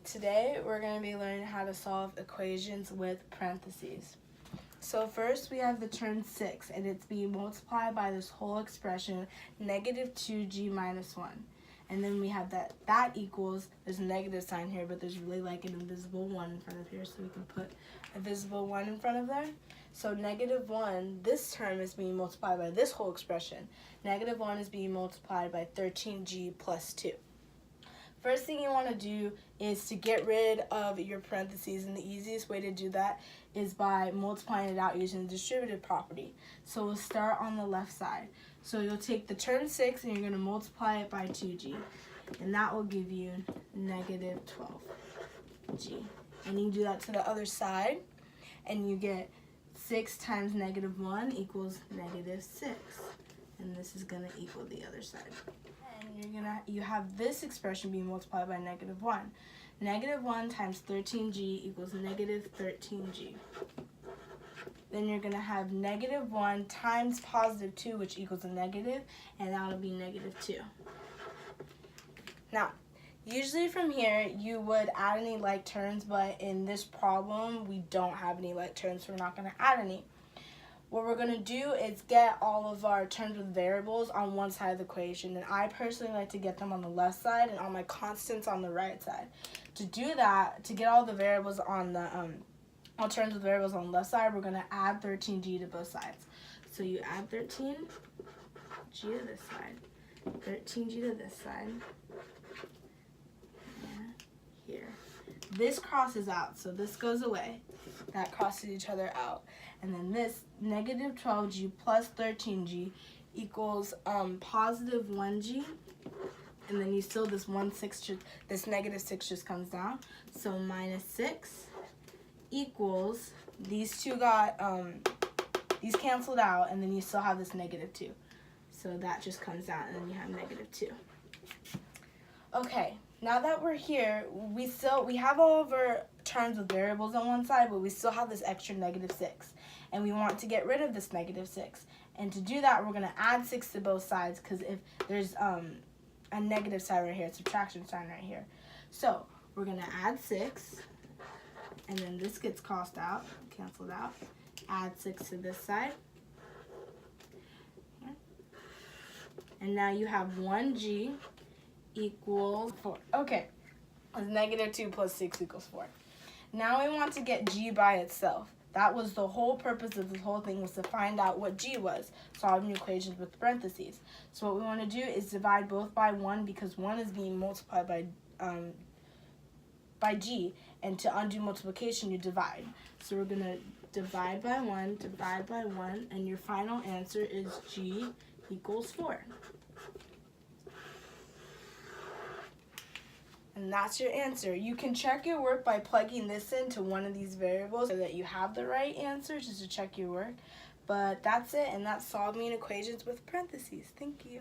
Today we're going to be learning how to solve equations with parentheses. So first we have the term 6, and it's being multiplied by this whole expression, negative 2g minus 1. And then we have that equals, there's a negative sign here, but there's really like an invisible 1 in front of here, so we can put a visible 1 in front of there. So negative 1, this term is being multiplied by this whole expression. Negative 1 is being multiplied by 13g plus 2. First thing you want to do is to get rid of your parentheses, and the easiest way to do that is by multiplying it out using the distributive property. So we'll start on the left side. So you'll take the term 6 and you're going to multiply it by 2g, and that will give you negative 12g. And you do that to the other side, and you get 6 times negative 1 equals negative 6. And this is going to equal the other side. And you have this expression being multiplied by negative 1. Negative 1 times 13g equals negative 13g. Then you're going to have negative 1 times positive 2, which equals a negative, and that'll be negative 2. Now, usually from here, you would add any like terms, but in this problem, we don't have any like terms, so we're not going to add any. What we're going to do is get all of our terms with variables on one side of the equation, and I personally like to get them on the left side and all my constants on the right side. To do that, to get all the variables on the all terms with variables on the left side, we're going to add 13g to both sides. So you add 13g to this side, 13g to this side, and here. This crosses out, so this goes away. That crosses each other out. And then this negative 12g plus 13g equals positive 1g. And then you still, this negative 6 just comes down. So minus 6 equals, these two got, these canceled out, and then you still have this negative 2. So that just comes down, and then you have negative 2. Okay, now that we're here, we have all of our terms with variables on one side, but we still have this extra negative 6. And we want to get rid of this negative 6. And to do that, we're going to add 6 to both sides, because if there's a negative side right here, subtraction sign right here. So we're going to add 6, and then this gets canceled out. Add 6 to this side. And now you have 1g equals 4. Okay, negative 2 plus 6 equals 4. Now we want to get g by itself. That was the whole purpose of this whole thing, was to find out what g was, solving equations with parentheses. So what we want to do is divide both by 1, because 1 is being multiplied by g, and to undo multiplication you divide. So we're going to divide by 1, and your final answer is g equals 4. And that's your answer. You can check your work by plugging this into one of these variables so that you have the right answer, just to check your work. But that's it, and that's solving equations with parentheses. Thank you.